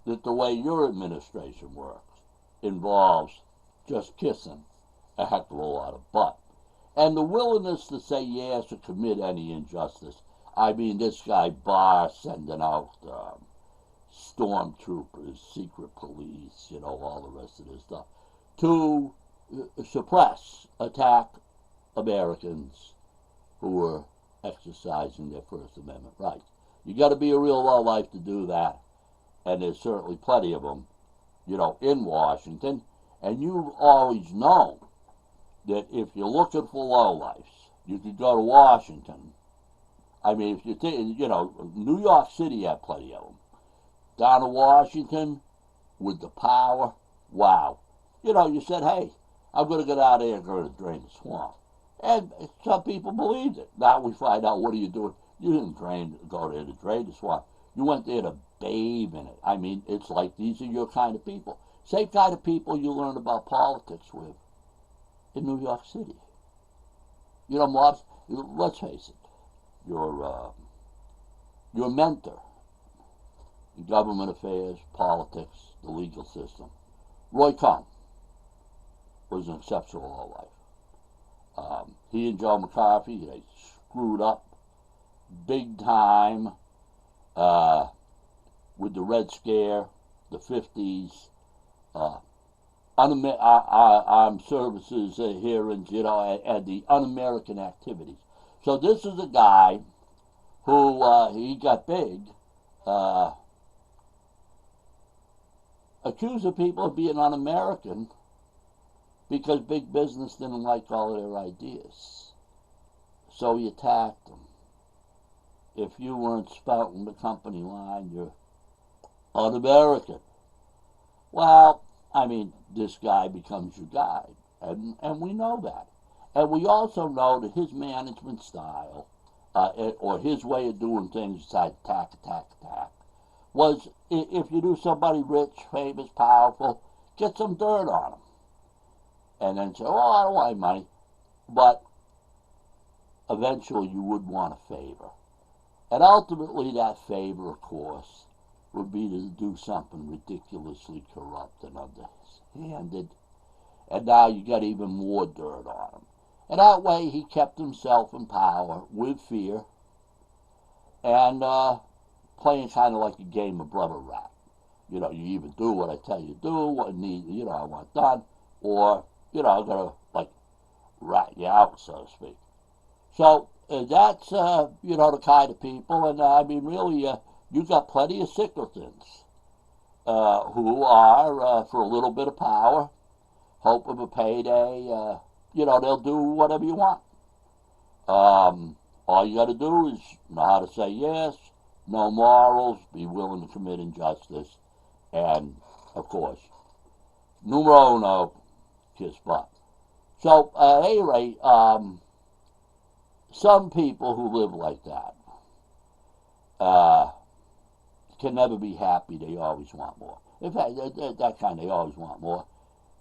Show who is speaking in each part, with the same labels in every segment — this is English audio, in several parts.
Speaker 1: that the way your administration works involves just kissing a heck of a lot of butt. And the willingness to say yes or commit any injustice. I mean, this guy Barr sending out stormtroopers, secret police, all the rest of this stuff, to suppress, attack Americans who were exercising their First Amendment rights. You got to be a real lowlife to do that, and there's certainly plenty of them, in Washington. And you've always known that if you're looking for lowlifes, you could go to Washington. I mean, if you think, New York City had plenty of them. Down to Washington, with the power, wow. You said, hey, I'm going to get out of here and go to drain the swamp. And some people believed it. Now we find out, what are you doing? You didn't go there to drain the swamp. You went there to bathe in it. I mean, it's like these are your kind of people. Same kind of people you learn about politics with in New York City. Mobs, let's face it, your mentor in government affairs, politics, the legal system, Roy Cohn, was an exceptional lowlife. He and Joe McCarthy, they screwed up big time with the Red Scare, the 50s, armed services hearings, and the un-American activities. So this is a guy who, he got big, accusing people of being un-American because big business didn't like all of their ideas. So he attacked them. If you weren't spouting the company line, you're un-American. Well, I mean, this guy becomes your guide, and we know that. And we also know that his management style, or his way of doing things, besides attack, was if you knew somebody rich, famous, powerful, get some dirt on them. And then say, oh, I don't want money. But eventually you would want a favor. And ultimately that favor, of course, would be to do something ridiculously corrupt and underhanded. And now you got even more dirt on him. And that way he kept himself in power with fear and playing kind of like a game of brother rat. You either do what I tell you to do, what I want done, or, I'm going to, rat you out, so to speak. So that's, the kind of people, and I mean, really, you've got plenty of Sickletons who are, for a little bit of power, hope of a payday, they'll do whatever you want. All you got to do is know how to say yes, no morals, be willing to commit injustice, and, of course, numero uno, kiss butt. So, at any rate, some people who live like that can never be happy. They always want more. In fact, that kind, they always want more.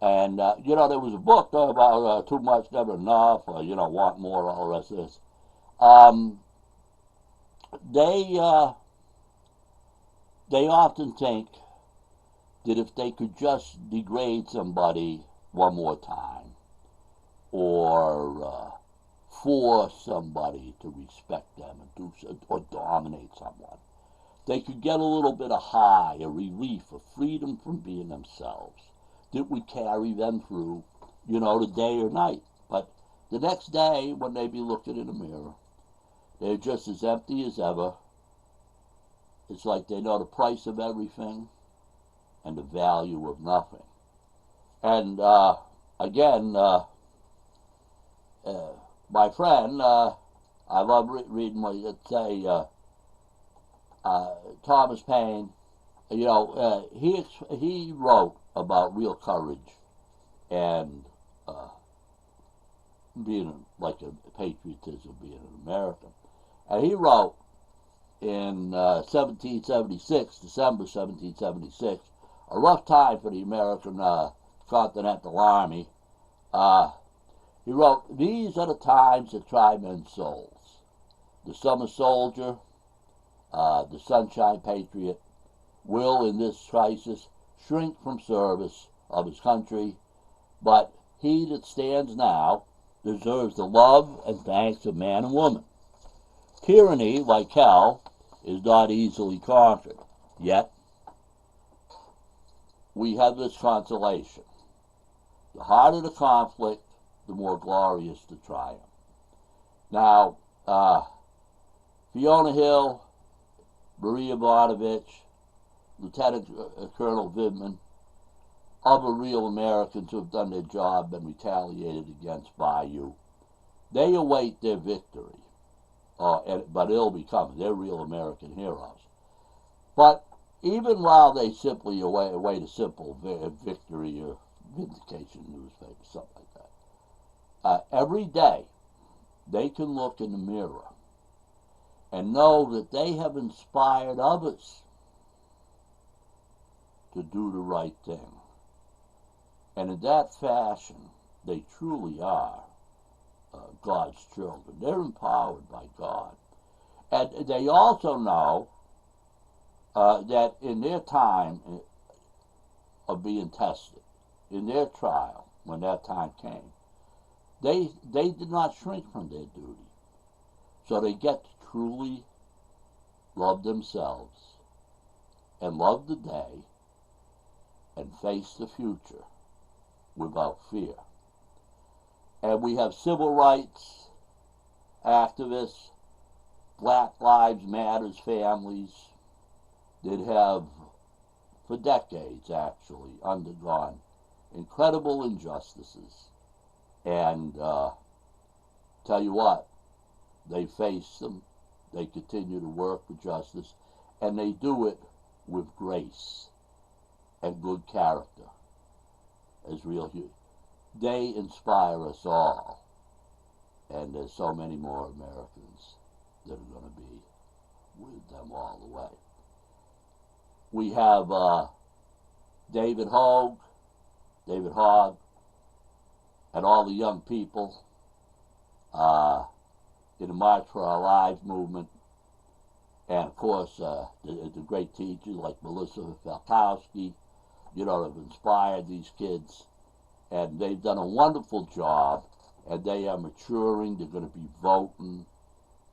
Speaker 1: And, there was a book about too much, never enough, or, want more, all the rest of this. They often think that if they could just degrade somebody one more time, or force somebody to respect them or dominate someone, they could get a little bit of high, a relief, a freedom from being themselves that would carry them through, the day or night. But the next day, when they be looking in the mirror, they're just as empty as ever. It's like they know the price of everything and the value of nothing. And again, my friend, I love reading what you say, Thomas Paine, he wrote about real courage and being like a patriotism, being an American. And he wrote in 1776, December 1776, a rough time for the American Continental Army. He wrote, "These are the times that try men's souls. The summer soldier, the sunshine patriot, will, in this crisis, shrink from service of his country, but he that stands now deserves the love and thanks of man and woman. Tyranny, like hell, is not easily conquered. Yet, we have this consolation. The harder the conflict, the more glorious the triumph. Now, Fiona Hill, Maria Yovanovitch, Lieutenant Colonel Vindman, other real Americans who have done their job and retaliated against by you, they await their victory. But it'll be coming. They're real American heroes. But even while they simply await a simple victory or vindication newspaper, something like that, every day they can look in the mirror and know that they have inspired others to do the right thing. And in that fashion, they truly are God's children. They're empowered by God. And they also know that in their time of being tested, in their trial, when that time came, they did not shrink from their duty. So they get to truly love themselves and love the day and face the future without fear. And we have civil rights activists, Black Lives Matters families that have, for decades actually, undergone incredible injustices. And tell you what, they face them, they continue to work for justice, and they do it with grace and good character as real humans. They inspire us all, and there's so many more Americans that are going to be with them all the way. We have David Hogg, and all the young people in the March for Our Lives movement, and of course the great teachers like Melissa Falkowski, have inspired these kids. And they've done a wonderful job, and they are maturing. They're going to be voting.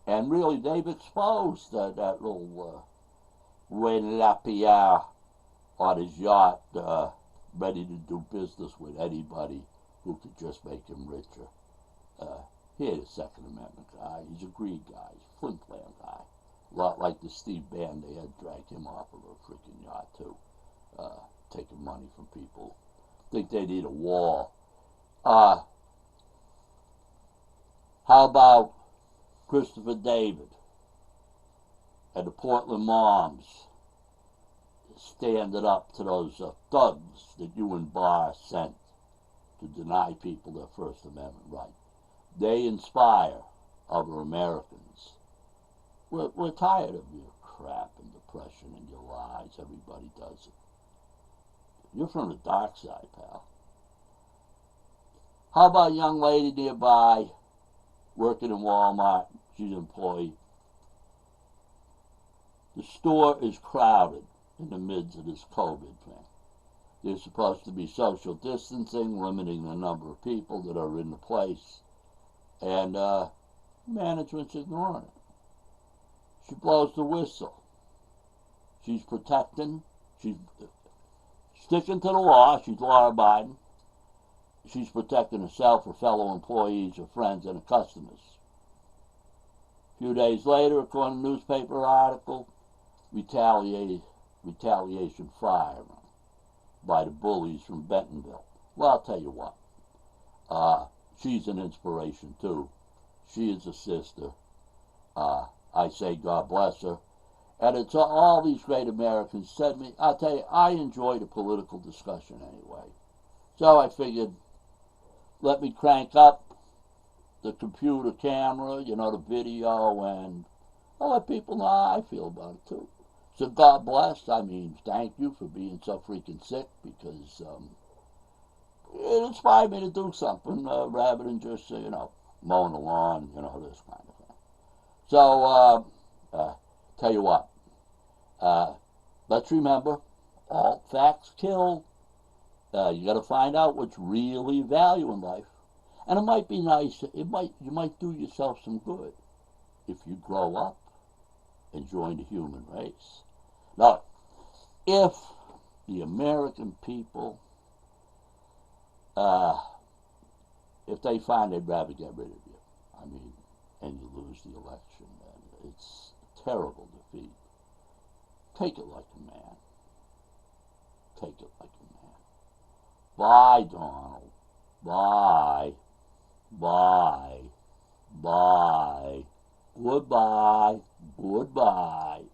Speaker 1: And really, they've exposed that little Pierre on his yacht, ready to do business with anybody who could just make him richer. He ain't a Second Amendment guy. He's a greed guy. He's a flim-flam guy. A lot like the Steve Bannon, they had dragged him off of a freaking yacht, too, taking money from people. Think they need a wall. How about Christopher David and the Portland moms standing up to those thugs that you and Barr sent to deny people their First Amendment right? They inspire other Americans. We're tired of your crap and depression and your lies. Everybody does it. You're from the dark side, pal. How about a young lady nearby working in Walmart? She's an employee. The store is crowded in the midst of this COVID thing. There's supposed to be social distancing, limiting the number of people that are in the place, and management's ignoring it. She blows the whistle. She's protecting. She's sticking to the law. She's law-abiding. She's protecting herself, her fellow employees, her friends, and her customers. A few days later, according to a newspaper article, retaliation firing by the bullies from Bentonville. Well, I'll tell you what. She's an inspiration, too. She is a sister. I say God bless her. And it's all these great Americans said to me, I'll tell you, I enjoy the political discussion anyway. So I figured, let me crank up the computer camera, the video, and I'll let people know how I feel about it too. So God bless. I mean, thank you for being so freaking sick, because it inspired me to do something rather than just, mowing the lawn, this kind of thing. So, tell you what, let's remember, all facts kill. You got to find out what's really value in life. And it might be nice, you might do yourself some good if you grow up and join the human race. Now, if the American people, if they find they'd rather get rid of you, I mean, and you lose the election, then it's a terrible defeat. Take it like a man. Take it like a man. Bye, Donald. Bye. Bye. Bye. Goodbye. Goodbye.